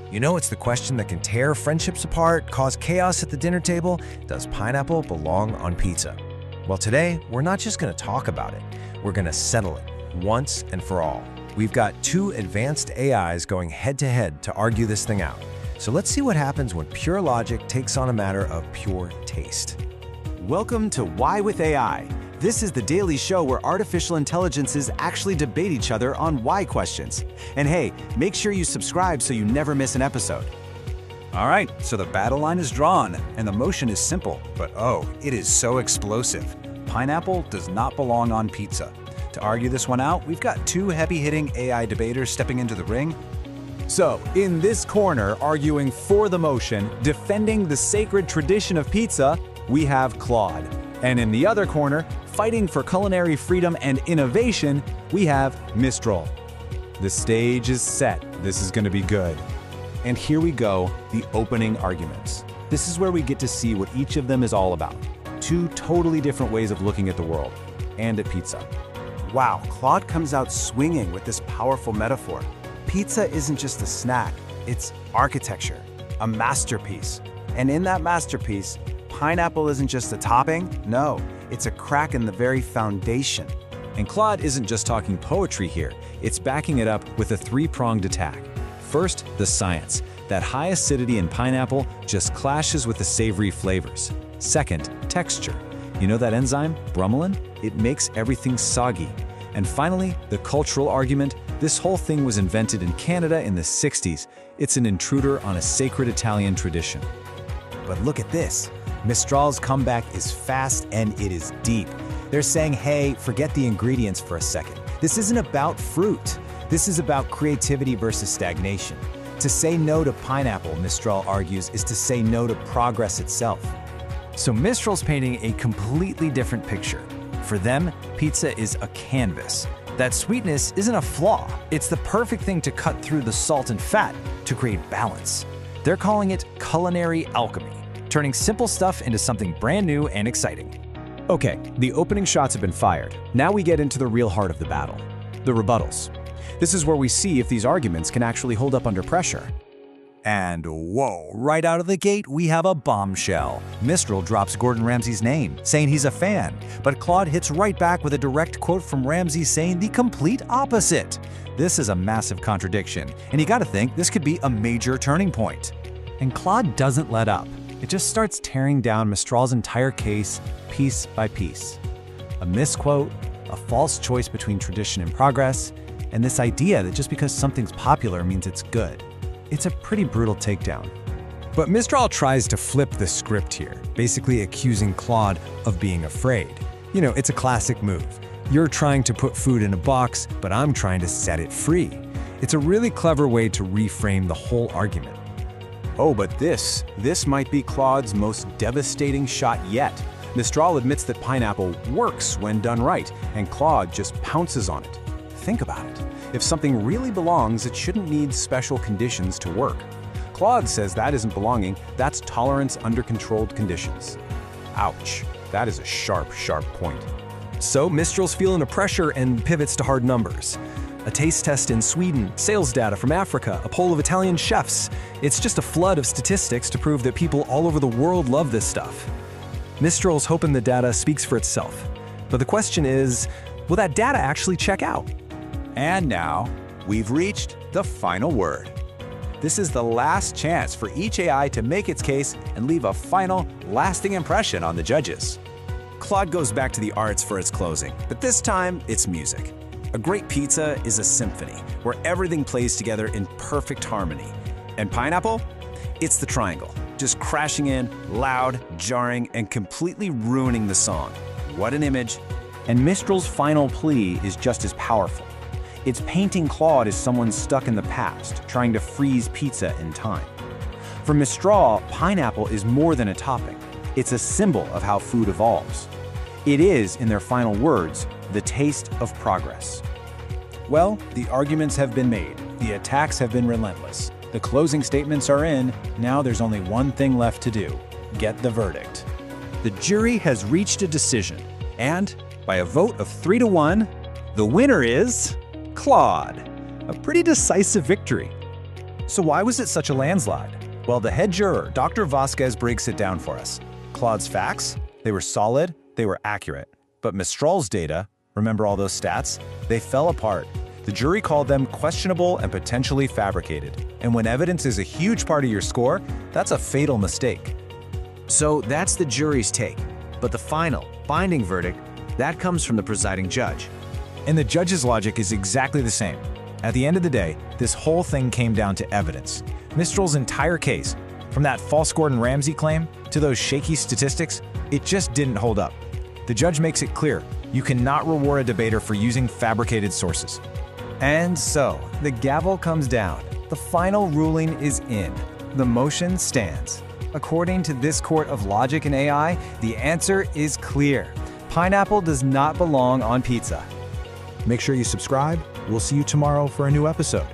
You know, it's the question that can tear friendships apart, cause chaos at the dinner table. Does pineapple belong on pizza? Well, today, we're not just going to talk about it. We're going to settle it once and for all. We've got two advanced AIs going head-to-head to argue this thing out. So let's see what happens when pure logic takes on a matter of pure taste. Welcome to Why with AI. This is the daily show where artificial intelligences actually debate each other on why questions. And hey, make sure you subscribe so you never miss an episode. All right, so the battle line is drawn, and the motion is simple, but oh, it is so explosive. Pineapple does not belong on pizza. To argue this one out, we've got two heavy-hitting AI debaters stepping into the ring. So, in this corner, arguing for the motion, defending the sacred tradition of pizza, we have Claude. And in the other corner, fighting for culinary freedom and innovation, we have Mistral. The stage is set. This is going to be good. And here we go, the opening arguments. This is where we get to see what each of them is all about. Two totally different ways of looking at the world and at pizza. Wow, Claude comes out swinging with this powerful metaphor. Pizza isn't just a snack, it's architecture, a masterpiece. And in that masterpiece, pineapple isn't just a topping, no, it's a crack in the very foundation. And Claude isn't just talking poetry here, it's backing it up with a three-pronged attack. First, the science. That high acidity in pineapple just clashes with the savory flavors. Second, texture. You know that enzyme, bromelain? It makes everything soggy. And finally, the cultural argument. This whole thing was invented in Canada in the 60s. It's an intruder on a sacred Italian tradition. But look at this. Mistral's comeback is fast and it is deep. They're saying, hey, forget the ingredients for a second. This isn't about fruit. This is about creativity versus stagnation. To say no to pineapple, Mistral argues, is to say no to progress itself. So Mistral's painting a completely different picture. For them, pizza is a canvas. That sweetness isn't a flaw. It's the perfect thing to cut through the salt and fat to create balance. They're calling it culinary alchemy, turning simple stuff into something brand new and exciting. Okay, the opening shots have been fired. Now we get into the real heart of the battle, the rebuttals. This is where we see if these arguments can actually hold up under pressure. And whoa, right out of the gate, we have a bombshell. Mistral drops Gordon Ramsay's name, saying he's a fan, but Claude hits right back with a direct quote from Ramsay saying the complete opposite. This is a massive contradiction, and you gotta think this could be a major turning point. And Claude doesn't let up. It just starts tearing down Mistral's entire case, piece by piece. A misquote, a false choice between tradition and progress, and this idea that just because something's popular means it's good. It's a pretty brutal takedown. But Mistral tries to flip the script here, basically accusing Claude of being afraid. You know, it's a classic move. You're trying to put food in a box, but I'm trying to set it free. It's a really clever way to reframe the whole argument. Oh, but this might be Claude's most devastating shot yet. Mistral admits that pineapple works when done right, and Claude just pounces on it. Think about it. If something really belongs, it shouldn't need special conditions to work. Claude says that isn't belonging, that's tolerance under controlled conditions. Ouch, that is a sharp, sharp point. So Mistral's feeling the pressure and pivots to hard numbers. A taste test in Sweden, sales data from Africa, a poll of Italian chefs. It's just a flood of statistics to prove that people all over the world love this stuff. Mistral's hoping the data speaks for itself. But the question is, will that data actually check out? And now, we've reached the final word. This is the last chance for each AI to make its case and leave a final, lasting impression on the judges. Claude goes back to the arts for its closing, but this time it's music. A great pizza is a symphony where everything plays together in perfect harmony. And pineapple? It's the triangle, just crashing in, loud, jarring, and completely ruining the song. What an image. And Mistral's final plea is just as powerful. It's painting Claude as someone stuck in the past, trying to freeze pizza in time. For Mistral, pineapple is more than a topping. It's a symbol of how food evolves. It is, in their final words, the taste of progress. Well, the arguments have been made. The attacks have been relentless. The closing statements are in. Now there's only one thing left to do: get the verdict. The jury has reached a decision, and by a vote of 3-1, the winner is Claude. A pretty decisive victory. So why was it such a landslide? Well, the head juror, Dr. Vasquez, breaks it down for us. Claude's facts? They were solid, they were accurate. But Mistral's data, remember all those stats? They fell apart. The jury called them questionable and potentially fabricated. And when evidence is a huge part of your score, that's a fatal mistake. So that's the jury's take. But the final, binding verdict, that comes from the presiding judge. And the judge's logic is exactly the same. At the end of the day, this whole thing came down to evidence. Mistral's entire case, from that false Gordon Ramsay claim to those shaky statistics, it just didn't hold up. The judge makes it clear, you cannot reward a debater for using fabricated sources. And so, the gavel comes down. The final ruling is in. The motion stands. According to this court of logic and AI, the answer is clear. Pineapple does not belong on pizza. Make sure you subscribe. We'll see you tomorrow for a new episode.